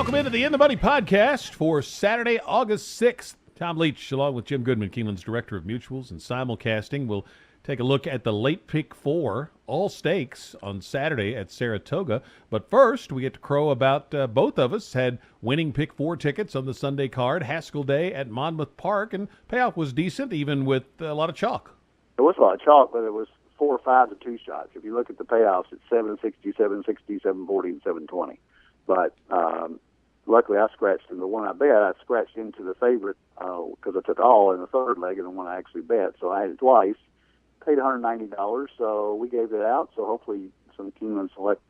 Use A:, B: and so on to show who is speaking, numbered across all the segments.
A: Welcome into the In the Money podcast for Saturday, August 6th. Tom Leach, along with Jim Goodman, Keeneland's Director of Mutuals and Simulcasting, will take a look at the late pick four, all stakes, on Saturday at Saratoga. But first, we get to crow about both of us had winning pick four tickets on the Sunday card, Haskell Day at Monmouth Park, and payoff was decent, even with a lot of chalk.
B: There was a lot of chalk, but it was 4 or 5 to 2 shots. If you look at the payoffs, it's 760, 760, 740, and 720. But luckily, I scratched in the one I bet. I scratched into the favorite because I took all in the third leg and the one I actually bet. So I had it twice, paid $190. So we gave it out. So hopefully, some Keeneland Select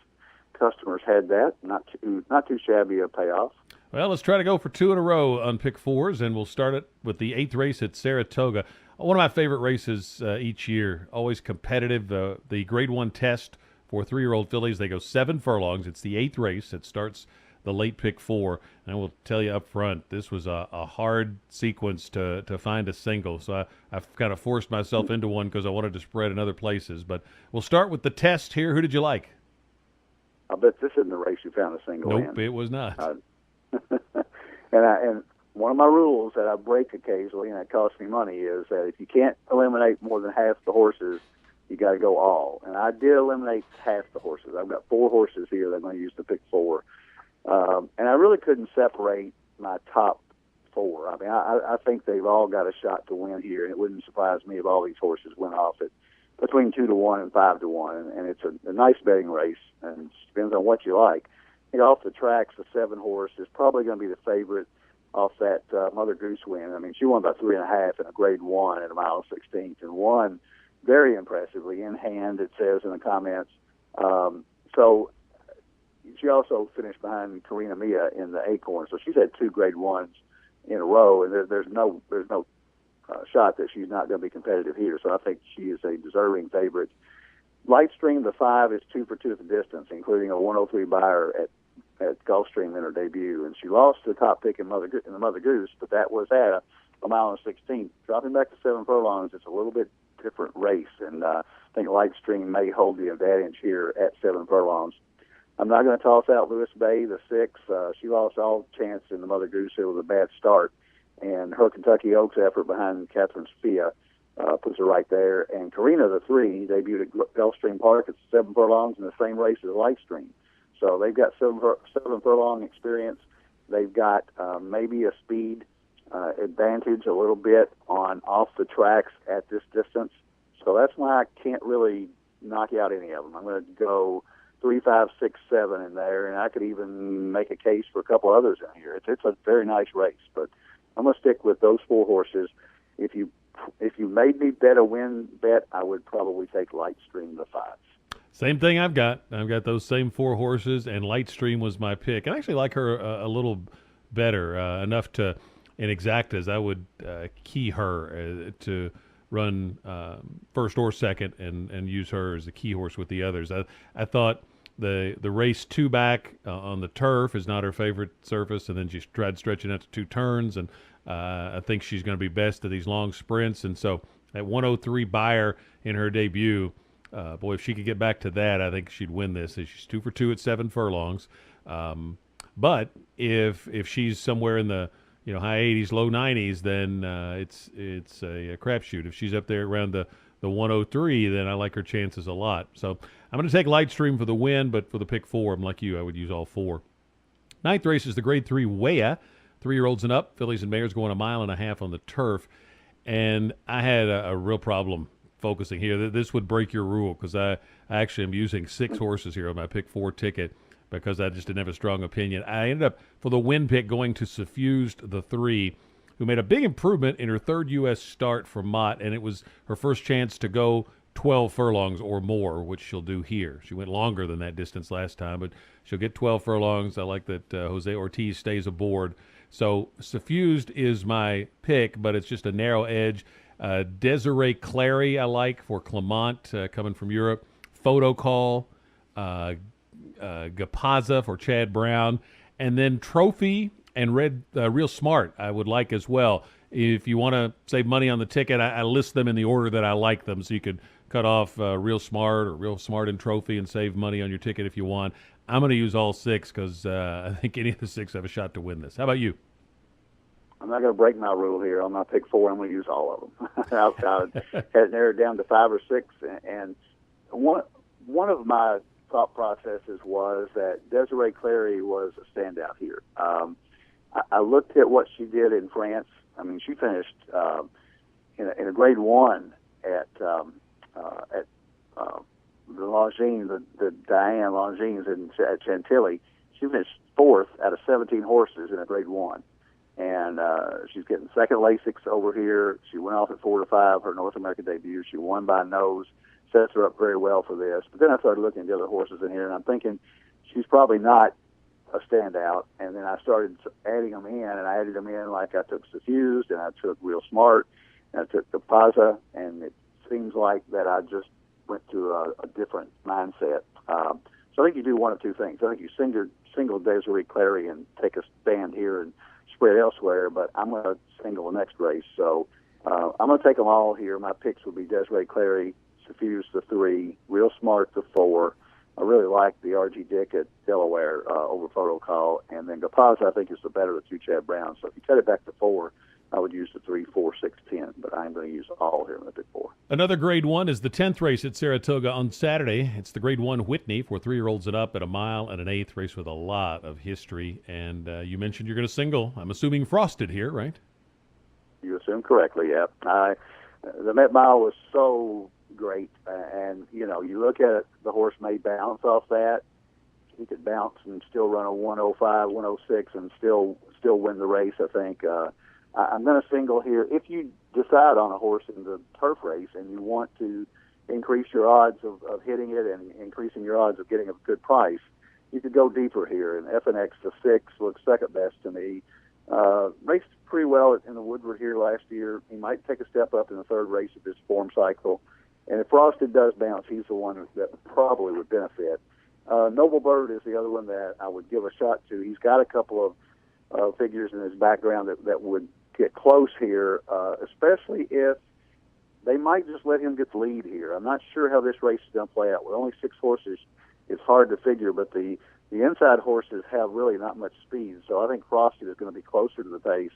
B: customers had that. Not too shabby a payoff.
A: Well, let's try to go for 2 in a row on pick fours, and we'll start it with the 8th race at Saratoga. One of my favorite races each year, always competitive. The Grade 1 test for 3-year-old fillies, they go 7 furlongs. It's the 8th race. It starts the late pick four. And I will tell you up front, this was a hard sequence to find a single. So I've kind of forced myself into one because I wanted to spread in other places. But we'll start with the test here. Who did you like?
B: I bet this isn't the race you found a single in.
A: Nope, it was not.
B: And one of my rules that I break occasionally, and it costs me money, is that if you can't eliminate more than half the horses, you got to go all. And I did eliminate half the horses. I've got 4 horses here that I'm going to use to pick 4. And I really couldn't separate my top 4. I mean, I think they've all got a shot to win here, and it wouldn't surprise me if all these horses went off at between 2 to 1 and 5 to 1. And it's a nice betting race, and it depends on what you like. I think off the tracks, the 7 horse is probably going to be the favorite off that Mother Goose win. I mean, she won about 3.5 in a Grade 1 at a mile 16th, and won very impressively in hand, it says in the comments. So she also finished behind Karina Mia in the Acorn. So she's had 2 Grade 1s in a row, and there's no shot that she's not going to be competitive here. So I think she is a deserving favorite. Lightstream, the 5, is 2 for 2 at the distance, including a 103 buyer at Gulfstream in her debut, and she lost the top pick in the Mother Goose, but that was at a mile and 16. Dropping back to 7 furlongs, it's a little bit different race, and I think Lightstream may hold the advantage here at 7 furlongs. I'm not going to toss out Lewis Bay, the 6. She lost all chance in the Mother Goose. It was a bad start, and her Kentucky Oaks effort behind Catherine Sophia puts her right there. And Karina, the 3, debuted at Gulfstream Park at 7 furlongs in the same race as Lightstream. So they've got 7 furlong experience. They've got maybe a speed advantage a little bit on off the tracks at this distance. So that's why I can't really knock out any of them. I'm going to go 3, 5, 6, 7 in there, and I could even make a case for a couple others in here. It's a very nice race, but I'm going to stick with those 4 horses. If you made me bet a win bet, I would probably take Lightstream, the 5.
A: Same thing I've got. I've got those same 4 horses, and Lightstream was my pick. I actually like her a little better, enough to, in exactas, I would key her to run first or second and use her as the key horse with the others. I thought the race 2 back on the turf is not her favorite surface, and then she tried stretching out to 2 turns, and I think she's going to be best at these long sprints. And so that 103 buyer in her debut, boy, if she could get back to that, I think she'd win this. She's 2 for 2 at 7 furlongs. But if she's somewhere in the high 80s, low 90s, then it's a crapshoot. If she's up there around the 103, then I like her chances a lot. So I'm going to take Lightstream for the win, but for the pick 4, I'm like you, I would use all 4. 9th race is the Grade 3 Weah, 3-year-olds and up. Fillies and mares going 1.5 miles on the turf. And I had a real problem focusing here. This would break your rule because I actually am using 6 horses here on my pick 4 ticket because I just didn't have a strong opinion. I ended up, for the win pick, going to Suffused, the 3, who made a big improvement in her 3rd U.S. start for Mott, and it was her first chance to go 12 furlongs or more, which she'll do here. She went longer than that distance last time, but she'll get 12 furlongs. I like that Jose Ortiz stays aboard. So Suffused is my pick, but it's just a narrow edge. Desiree Clary I like for Clement, coming from Europe. Photo Call, Gapaza for Chad Brown, and then Trophy and Real Smart I would like as well. If you want to save money on the ticket, I list them in the order that I like them, so you could cut off Real Smart or Real Smart and Trophy and save money on your ticket if you want. I'm going to use all six because I think any of the six have a shot to win this. How about you?
B: I'm not going to break my rule here. On my pick four, I'm going to use all of them. I had narrowed down to five or six, and one of my thought processes was that Desiree Clary was a standout here. I looked at what she did in France. I mean, she finished in a grade one at the Longines, the Diane Longines at Chantilly. She finished fourth out of 17 horses in a grade one. And she's getting second Lasix over here. She went off at 4-5, her North American debut. She won by nose, sets her up very well for this. But then I started looking at the other horses in here, and I'm thinking she's probably not a standout. And then I started adding them in, and I added them in like I took Suffused, and I took Real Smart, and I took the Paza, and it seems like that I just went to a different mindset. So I think you do one of two things. I think you single Desiree Clary and take a stand here and spread elsewhere, but I'm going to single the next race. So I'm going to take them all here. My picks would be Desiree Clary, Suffused the 3, Real Smart the 4. I really like the R.G. Dick at Delaware over Photo Call, and then Gapaz I think is the better of the 2 Chad Brown. So if you cut it back to 4, I would use the 3, 4, 6, 10, but I'm going to use all here in the pick 4.
A: Another Grade 1 is the 10th race at Saratoga on Saturday. It's the Grade 1 Whitney for 3-year-olds and up at a mile and an eighth, race with a lot of history. And you mentioned you're going to single. I'm assuming Frosted here, right?
B: You assume correctly, yeah. The Met Mile was so great, and, you know, you look at it, the horse may bounce off that. He could bounce and still run a 105, 106 and still win the race, I think. I'm going to single here. If you decide on a horse in the turf race and you want to increase your odds of hitting it and increasing your odds of getting a good price, you could go deeper here. And FNX to 6 looks second best to me. Raced pretty well in the Woodward here last year. He might take a step up in the third race of this form cycle. And if Frosted does bounce, he's the one that probably would benefit. Noble Bird is the other one that I would give a shot to. He's got a couple of figures in his background that would get close here, especially if they might just let him get the lead here. I'm not sure how this race is going to play out. With only 6 horses, it's hard to figure, but the inside horses have really not much speed, so I think Frosted is going to be closer to the pace,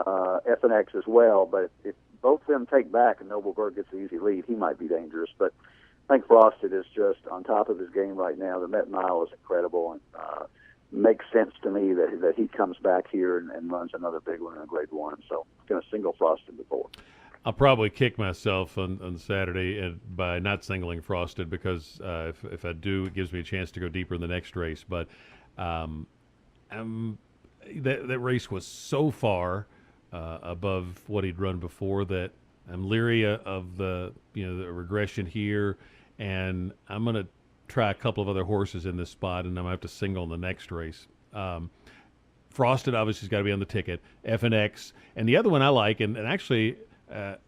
B: FNX as well, but if both of them take back and Noble Bird gets the easy lead, he might be dangerous, but I think Frosted is just on top of his game right now. The Met Mile is incredible, and makes sense to me that he comes back here and runs another big one in a Grade 1. So I'm going to single Frosted before.
A: I'll probably kick myself on Saturday by not singling Frosted because if I do, it gives me a chance to go deeper in the next race. But that race was so far above what he'd run before that I'm leery of the regression here, and I'm going to try a couple of other horses in this spot, and I'm going to have to single in the next race. Frosted obviously has got to be on the ticket, FNX, and the other one I like, and actually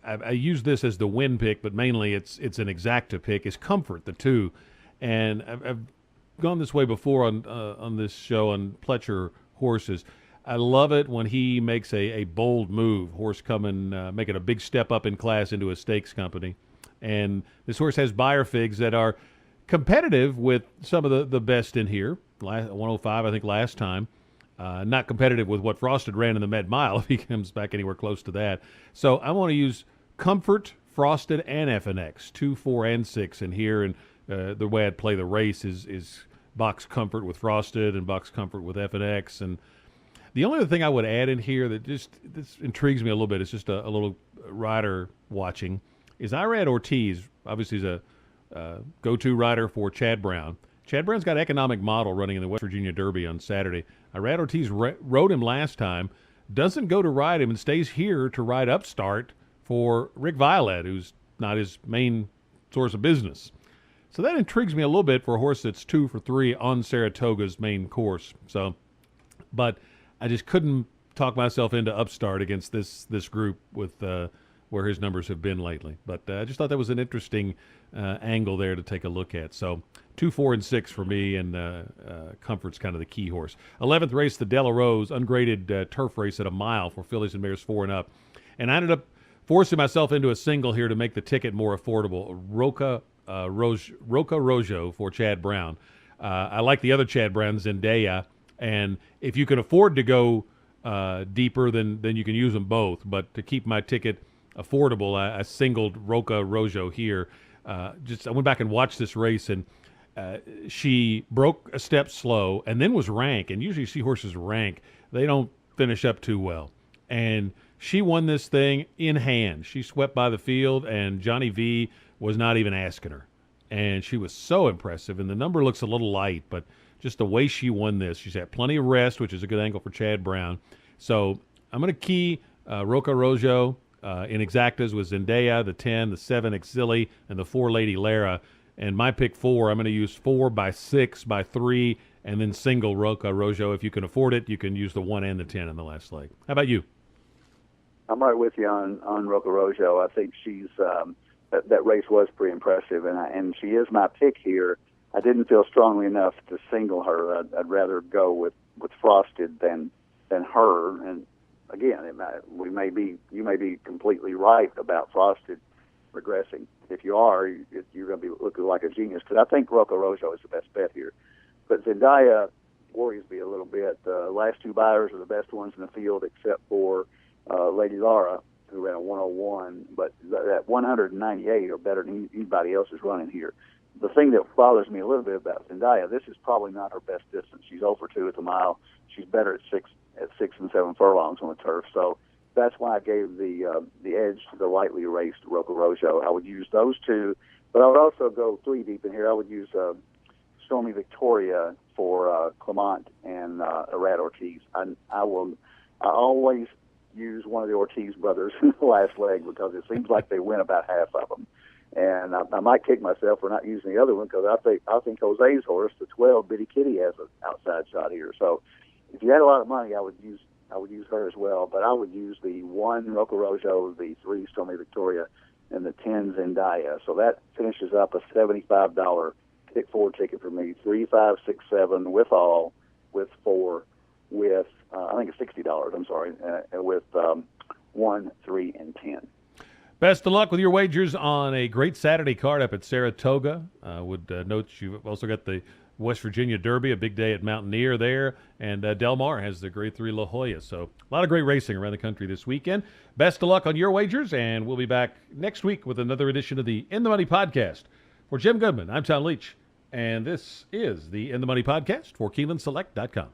A: I use this as the win pick, but mainly it's an exacta pick, is Comfort, the 2. And I've gone this way before on this show on Pletcher horses. I love it when he makes a bold move, horse coming, making a big step up in class into a stakes company. And this horse has Beyer figs that are competitive with some of the best in here. 105, I think, last time. Not competitive with what Frosted ran in the Met Mile if he comes back anywhere close to that. So I want to use Comfort, Frosted, and FNX, 2, 4, and 6 in here. And the way I'd play the race is box Comfort with Frosted and box Comfort with FNX. And the only other thing I would add in here that this intrigues me a little bit, it's just a little rider watching, is Irad Ortiz. Obviously, he's a go-to rider for Chad Brown. Chad Brown's got Economic Model running in the West Virginia Derby on Saturday. Irad Ortiz rode him last time, doesn't go to ride him, and stays here to ride Upstart for Rick Violet, who's not his main source of business. So that intrigues me a little bit for a horse that's 2 for 3 on Saratoga's main course. So, but I just couldn't talk myself into Upstart against this group with where his numbers have been lately. But I just thought that was an interesting angle there to take a look at. So 2, 4, and 6 for me, and Comfort's kind of the key horse. 11th race, the Della Rose, ungraded turf race at a mile for fillies and mares 4 and up. And I ended up forcing myself into a single here to make the ticket more affordable. Roca Rojo for Chad Brown. I like the other Chad Brown, Zendaya, and if you can afford to go deeper, then you can use them both. But to keep my ticket affordable, I singled Roca Rojo here. I went back and watched this race, and she broke a step slow and then was rank. And usually you see horses rank, they don't finish up too well. And she won this thing in hand. She swept by the field, and Johnny V was not even asking her. And she was so impressive. And the number looks a little light, but just the way she won this, she's had plenty of rest, which is a good angle for Chad Brown. So I'm going to key Roca Rojo in exactas with Zendaya, the 10, the 7 Exili, and the 4 Lady Lara. And my pick 4, I'm going to use 4 by 6 by 3, and then single Roca Rojo. If you can afford it, you can use the 1 and the 10 in the last leg. How about you?
B: I'm right with you on Roca Rojo. I think she's that race was pretty impressive, and she is my pick here. I didn't feel strongly enough to single her. I'd rather go with Frosted than her. And again, you may be completely right about Frosted regressing. If you are, you're going to be looking like a genius, because I think Roca Rojo is the best bet here. But Zendaya worries me a little bit. The last 2 buyers are the best ones in the field, except for Lady Lara, who ran a 101, but that 198 are better than anybody else is running here. The thing that bothers me a little bit about Zendaya, this is probably not her best distance. She's 0 for 2 at the mile. She's better at 6 and 7 furlongs on the turf. So that's why I gave the edge to the lightly raced Roca Rojo. I would use those 2, but I would also go 3 deep in here. I would use Stormy Victoria for Clement and Arad Ortiz. I always use one of the Ortiz brothers in the last leg, because it seems like they win about half of them. And I might kick myself for not using the other one, because I think Jose's horse, the 12 Bitty Kitty, has an outside shot here. So if you had a lot of money, I would use her as well. But I would use the 1 Roca Rojo, the 3 Stormy Victoria, and the 10 Zendaya. So that finishes up a $75 pick 4 ticket for me. 3, 5, 6, 7 with all, with 4, with I think it's $60. I'm sorry, with 1, 3, and 10.
A: Best of luck with your wagers on a great Saturday card up at Saratoga. Would note you've also got the West Virginia Derby, a big day at Mountaineer there, and Del Mar has the Grade 3 La Jolla. So a lot of great racing around the country this weekend. Best of luck on your wagers, and we'll be back next week with another edition of the In the Money Podcast. For Jim Goodman, I'm Tom Leach, and this is the In the Money Podcast for KeenelandSelect.com.